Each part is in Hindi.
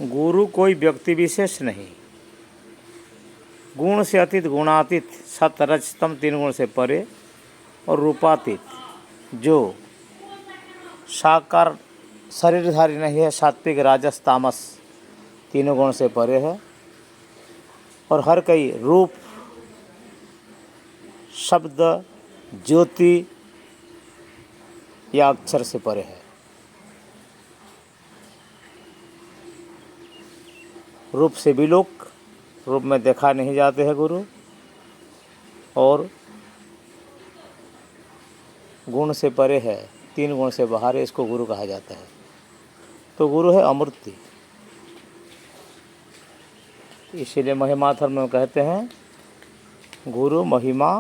गुरु कोई व्यक्ति विशेष नहीं, गुण से अतीत गुणातीत, सत रज तम 3 गुण से परे, और रूपातीत जो साकार शरीरधारी नहीं है, सात्विक राजस तामस 3 गुण से परे है, और हर कई रूप शब्द ज्योति या अक्षर से परे है। रूप से विलोक, रूप में देखा नहीं जाते हैं गुरु, और गुण से परे है, 3 गुण से बाहर है, इसको गुरु कहा जाता है। तो गुरु है अमूर्ति। इसीलिए महिमा धर्म में कहते हैं गुरु महिमा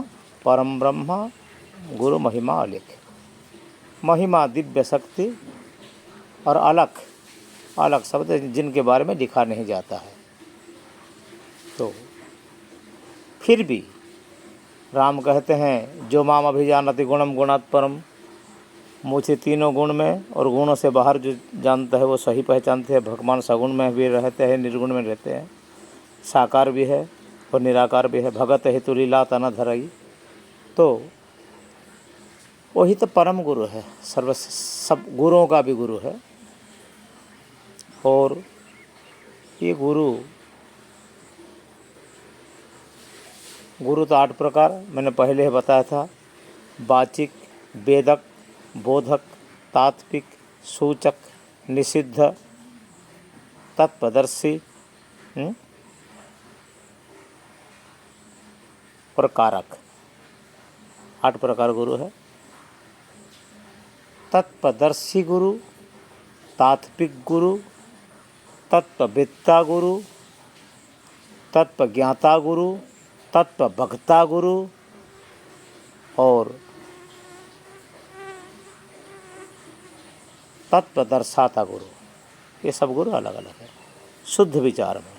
परम ब्रह्म, गुरु महिमा अलिख। महिमा दिव्य शक्ति, और अलख, अलग शब्द जिनके बारे में लिखा नहीं जाता है। तो फिर भी राम कहते हैं जो माम अभिजानति गुणम गुणात् परम, मुझे 3 गुण में और गुणों से बाहर जो जानता है वो सही पहचानते हैं। भगवान सगुण में भी रहते हैं, निर्गुण में रहते हैं, साकार भी है और निराकार भी है। भगत हेतु लीला तना धरई, तो वही तो परम गुरु है, सब गुरुओं का भी गुरु है। और ये गुरु तो 8 प्रकार मैंने पहले ही बताया था। वाचिक, वेदक, बोधक, तात्विक, सूचक, निषिद्ध, तत्पदर्शी और कारक, 8 प्रकार गुरु है। तत्पदर्शी गुरु, तात्विक गुरु, तत्ववेत्ता गुरु, तत्वज्ञाता गुरु, तत्वभक्ता गुरु और तत्वदर्शाता गुरु। ये सब गुरु अलग अलग है शुद्ध विचार में।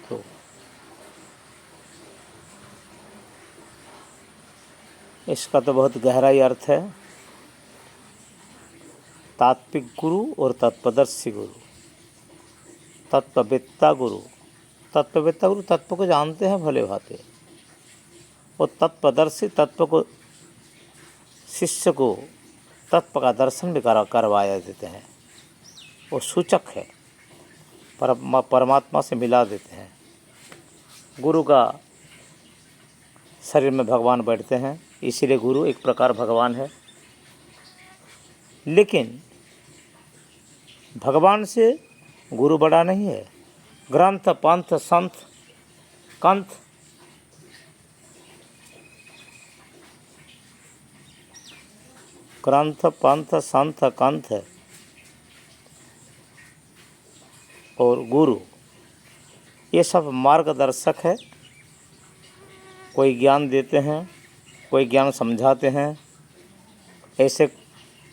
तो इसका तो बहुत गहराई अर्थ है। तात्विक गुरु और तत्वदर्शी गुरु, तत्ववेत्ता गुरु। तत्ववेत्ता गुरु तत्व को जानते हैं भले भांति, और तत्वदर्शी तत्व को, शिष्य को तत्व का दर्शन भी करवाया देते हैं। वो सूचक है, परमात्मा से मिला देते हैं। गुरु का शरीर में भगवान बैठते हैं, इसीलिए गुरु एक प्रकार भगवान है। लेकिन भगवान से गुरु बड़ा नहीं है। ग्रंथ पंथ संत कंथ, ग्रंथ पंथ संत कंथ और गुरु, ये सब मार्गदर्शक है। कोई ज्ञान देते हैं, कोई ज्ञान समझाते हैं, ऐसे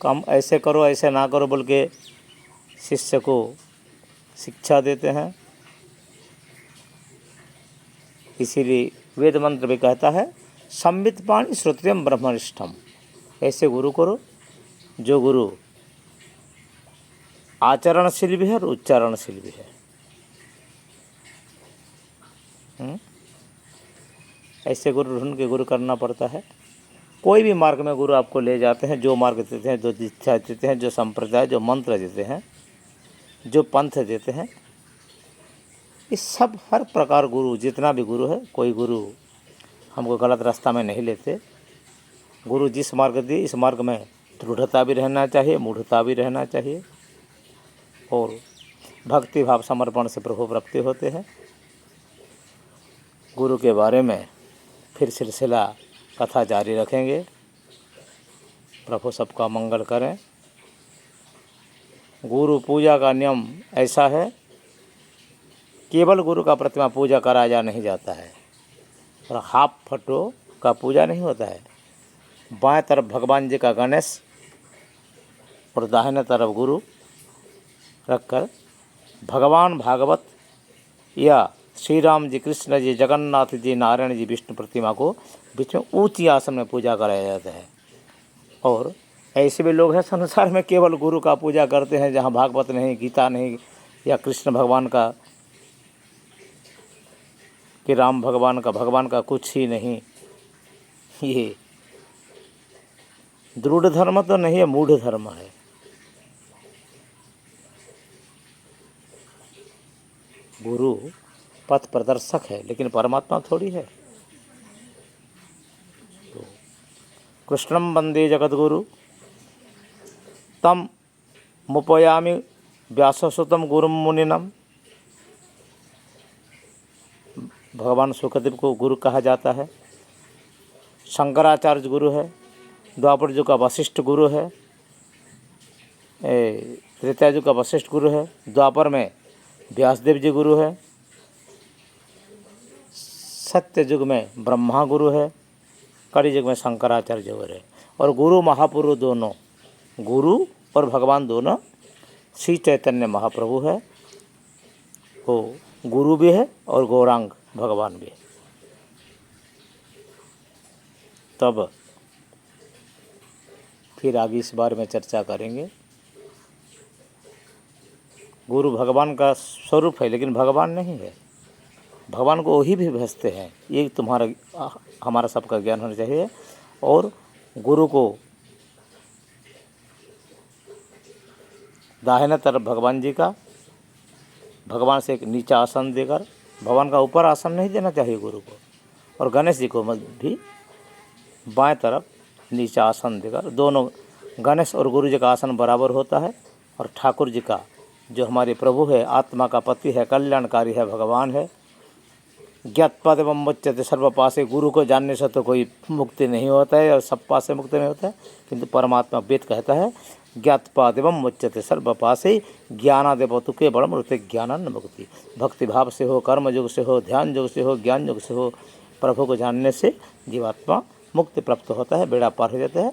काम ऐसे करो, ऐसे ना करो बोल के शिष्य को शिक्षा देते हैं। इसीलिए वेद मंत्र भी कहता है संवित पाणी श्रोत्रियम ब्रह्मनिष्ठम। ऐसे गुरु करो जो गुरु आचरणशील भी है और उच्चारणशील भी है। ऐसे गुरु ढूंढ के गुरु करना पड़ता है। कोई भी मार्ग में गुरु आपको ले जाते हैं, जो मार्ग देते हैं, जो दीक्षा देते हैं, जो संप्रदाय, जो मंत्र देते हैं, जो पंथ देते हैं, इस सब हर प्रकार गुरु, जितना भी गुरु है, कोई गुरु हमको गलत रास्ता में नहीं लेते। गुरु जिस मार्ग दिए, इस मार्ग में दृढ़ता भी रहना चाहिए, मूढ़ता भी रहना चाहिए, और भक्ति भाव समर्पण से प्रभु प्राप्ति होते हैं। गुरु के बारे में फिर सिलसिला कथा जारी रखेंगे। प्रभु सबका मंगल करें। गुरु पूजा का नियम ऐसा है, केवल गुरु का प्रतिमा पूजा कराया नहीं जाता है, और हाफ फोटो का पूजा नहीं होता है। बाएं तरफ भगवान जी का गणेश और दाहिने तरफ गुरु रखकर भगवान भागवत या श्री राम जी, कृष्ण जी, जगन्नाथ जी, नारायण जी, विष्णु प्रतिमा को बीच में ऊंची आसन में पूजा कराया जाता है। और ऐसे भी लोग हैं संसार में केवल गुरु का पूजा करते हैं, जहाँ भागवत नहीं, गीता नहीं, या कृष्ण भगवान का कि राम भगवान का कुछ ही नहीं। ये दृढ़ धर्म तो नहीं है, मूढ़ धर्म है। गुरु पथ प्रदर्शक है, लेकिन परमात्मा थोड़ी है। तो कृष्णम वंदे जगद्गुरु तम मुपयामि व्याससुतम गुरुम मुनिनम। भगवान सुखदेव को गुरु कहा जाता है। शंकराचार्य गुरु है, द्वापर जी का वशिष्ठ गुरु है, त्रेता युग का वशिष्ठ गुरु है, द्वापर में व्यासदेव जी गुरु है, सत्य युग में ब्रह्मा गुरु है, कलि युग में शंकराचार्य गुरु है। और गुरु महापुरुष दोनों, गुरु और भगवान दोनों श्री चैतन्य महाप्रभु है। वो गुरु भी है और गौरांग भगवान भी है। तब फिर आगे इस बारे में चर्चा करेंगे। गुरु भगवान का स्वरूप है, लेकिन भगवान नहीं है। भगवान को वही भी भेजते हैं, ये तुम्हारा हमारा सबका ज्ञान होना चाहिए। और गुरु को दाहिने तरफ भगवान जी का, भगवान से एक नीचा आसन देकर, भगवान का ऊपर आसन नहीं देना चाहिए गुरु को। और गणेश जी को भी बाएं तरफ नीचा आसन देकर, दोनों गणेश और गुरु जी का आसन बराबर होता है। और ठाकुर जी का, जो हमारे प्रभु है, आत्मा का पति है, कल्याणकारी है, भगवान है। ज्ञातपाद एवं मुच्यते सर्वपासे। गुरु को जानने से तो कोई मुक्ति नहीं होता है और सब पास से मुक्ति नहीं होता है, किंतु परमात्मा वेद कहता है ज्ञातपाद एवं मुच्यते सर्वपासे ज्ञानादेव तुके बड़ मृत्य ज्ञानन मुक्ति। भक्ति भाव से हो, कर्म योग से हो, ध्यान योग से हो, ज्ञान योग से हो, प्रभु को जानने से जीवात्मा मुक्ति प्राप्त होता है, बेड़ा पार हो जाता है।